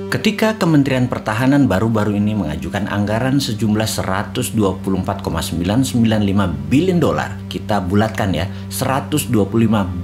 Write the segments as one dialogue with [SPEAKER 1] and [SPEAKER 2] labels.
[SPEAKER 1] Ketika Kementerian Pertahanan baru-baru ini mengajukan anggaran sejumlah 124,995 billion dolar, kita bulatkan ya, 125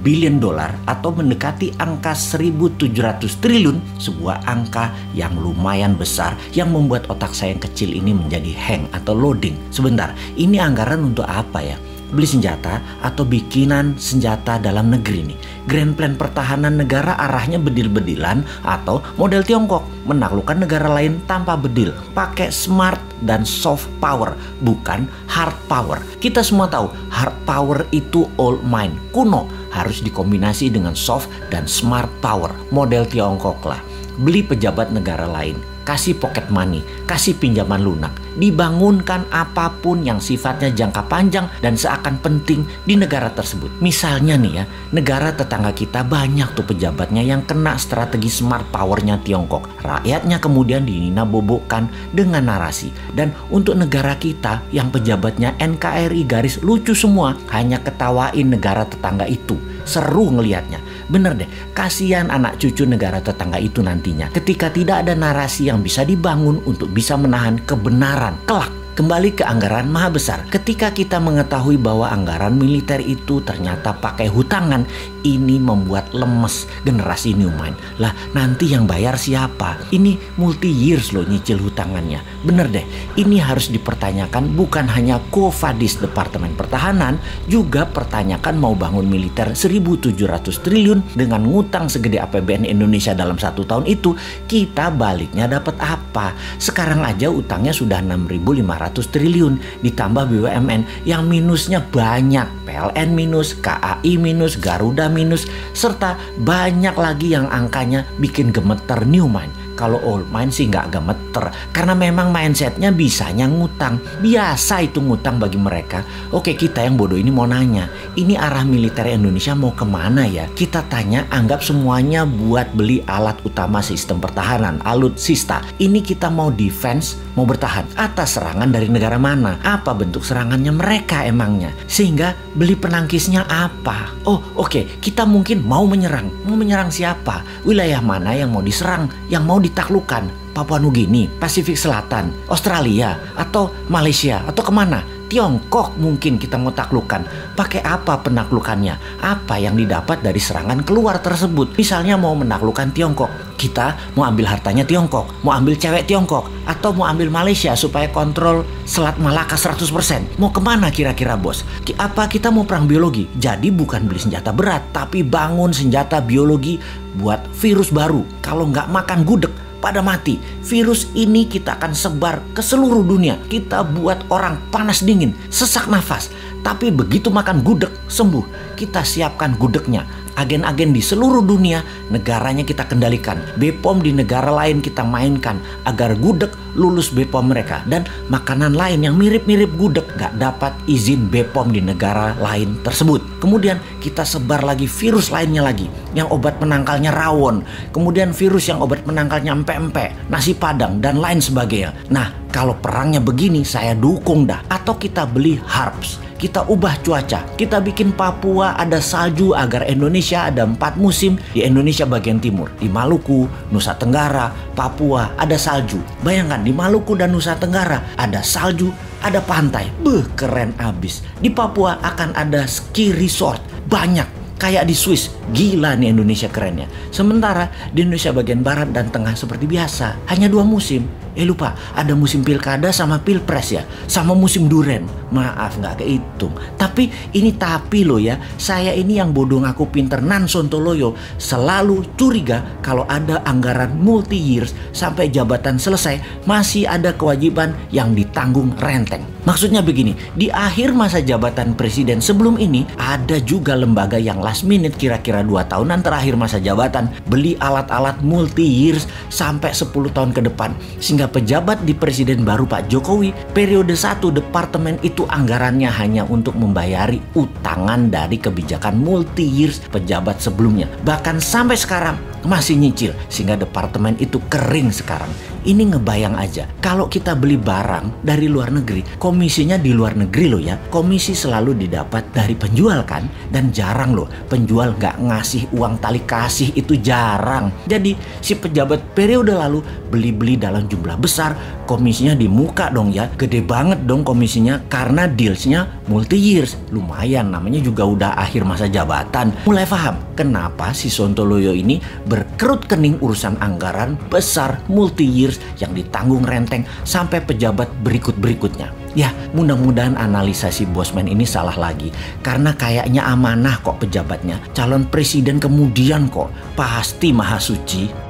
[SPEAKER 1] billion dolar atau mendekati angka 1.700 triliun, sebuah angka yang lumayan besar yang membuat otak saya yang kecil ini menjadi hang atau loading. Sebentar, ini anggaran untuk apa ya? Beli senjata atau bikinan senjata dalam negeri nih. Grand Plan Pertahanan negara arahnya bedil-bedilan atau model Tiongkok, menaklukkan negara lain tanpa bedil, pakai smart dan soft power, bukan hard power. Kita semua tahu hard power itu old mind, kuno, harus dikombinasi dengan soft dan smart power, model Tiongkok lah. Beli pejabat negara lain, kasih pocket money, kasih pinjaman lunak, dibangunkan apapun yang sifatnya jangka panjang dan seakan penting di negara tersebut. Misalnya nih ya, negara tetangga kita banyak tuh pejabatnya yang kena strategi smart powernya Tiongkok. Rakyatnya kemudian dinina-bobokkan dengan narasi. Dan untuk negara kita yang pejabatnya NKRI garis lucu semua, hanya ketawain negara tetangga itu. Seru ngelihatnya. Bener deh, kasihan anak cucu negara tetangga itu nantinya ketika tidak ada narasi yang bisa dibangun untuk bisa menahan kebenaran kelak. Kembali ke anggaran maha besar. Ketika kita mengetahui bahwa anggaran militer itu ternyata pakai hutangan, ini membuat lemes generasi new mind. Lah nanti yang bayar siapa? Ini multi years loh nyicil hutangannya. Bener deh, ini harus dipertanyakan bukan hanya Qovadis Departemen Pertahanan, juga pertanyakan mau bangun militer 1.700 triliun dengan ngutang segede APBN Indonesia dalam 1 tahun itu, kita baliknya dapat apa? Sekarang aja utangnya sudah 6.500 triliun, ditambah BUMN yang minusnya banyak, PLN minus, KAI minus, Garuda minus, serta banyak lagi yang angkanya bikin gemeter new mind. Kalau old mind sih nggak gemeter, karena memang mindsetnya bisanya ngutang. Biasa itu ngutang bagi mereka. Oke, kita yang bodoh ini mau nanya, ini arah militer Indonesia mau kemana ya? Kita tanya, anggap semuanya buat beli alat utama sistem pertahanan, alutsista. Ini kita mau defense, mau bertahan atas serangan dari negara mana? Apa bentuk serangannya mereka emangnya? Sehingga beli penangkisnya apa? Oh oke, kita mungkin mau menyerang. Mau menyerang siapa? Wilayah mana yang mau diserang? Yang mau ditaklukkan? Papua Nugini, Pasifik Selatan, Australia, atau Malaysia, atau kemana? Tiongkok mungkin kita mau taklukkan. Pakai apa penaklukannya? Apa yang didapat dari serangan keluar tersebut? Misalnya mau menaklukkan Tiongkok, kita mau ambil hartanya Tiongkok, mau ambil cewek Tiongkok, atau mau ambil Malaysia supaya kontrol Selat Malaka 100%. Mau kemana kira-kira bos? Apa kita mau perang biologi? Jadi bukan beli senjata berat, tapi bangun senjata biologi buat virus baru. Kalau nggak makan gudeg, pada mati. Virus ini kita akan sebar ke seluruh dunia. Kita buat orang panas dingin, sesak nafas. Tapi begitu makan gudeg, sembuh. Kita siapkan gudegnya. Agen-agen di seluruh dunia, negaranya kita kendalikan. BPOM di negara lain kita mainkan agar gudeg lulus BPOM mereka. Dan makanan lain yang mirip-mirip gudeg gak dapat izin BPOM di negara lain tersebut. Kemudian kita sebar lagi virus lainnya lagi, yang obat penangkalnya rawon. Kemudian virus yang obat penangkalnya empek-empek, nasi padang, dan lain sebagainya. Nah, kalau perangnya begini saya dukung dah. Atau kita beli HARPS. Kita ubah cuaca, kita bikin Papua ada salju agar Indonesia ada 4 musim di Indonesia bagian timur. Di Maluku, Nusa Tenggara, Papua ada salju. Bayangkan di Maluku dan Nusa Tenggara ada salju, ada pantai. Keren abis. Di Papua akan ada ski resort, banyak. Kayak di Swiss, gila nih Indonesia kerennya. Sementara di Indonesia bagian barat dan tengah seperti biasa, hanya 2 musim. Lupa, ada musim pilkada sama pilpres ya, sama musim duren. Maaf nggak kehitung. Tapi ini tapi loh ya, saya ini yang bodoh ngaku pinter Nan Sontoloyo selalu curiga kalau ada anggaran multi years sampai jabatan selesai masih ada kewajiban yang ditanggung renteng. Maksudnya begini, di akhir masa jabatan presiden sebelum ini ada juga lembaga yang last minute kira-kira 2 tahunan terakhir masa jabatan beli alat-alat multi years sampai 10 tahun ke depan. Sehingga pejabat di presiden baru Pak Jokowi periode 1 departemen itu anggarannya hanya untuk membayari utangan dari kebijakan multi years pejabat sebelumnya. Bahkan sampai sekarang masih nyicil sehingga departemen itu kering sekarang. Ini ngebayang aja, kalau kita beli barang dari luar negeri, komisinya di luar negeri loh ya. Komisi selalu didapat dari penjual kan. Dan jarang loh penjual nggak ngasih uang tali kasih, itu jarang. Jadi si pejabat periode lalu beli-beli dalam jumlah besar, komisinya di muka dong ya. Gede banget dong komisinya karena dealsnya multi years. Lumayan, namanya juga udah akhir masa jabatan. Mulai paham kenapa si Sontoloyo ini berkerut kening urusan anggaran besar multi years yang ditanggung renteng sampai pejabat berikut-berikutnya. Ya, mudah-mudahan analisa si Bosman ini salah lagi. Karena kayaknya amanah kok pejabatnya. Calon presiden kemudian kok. Pasti maha suci.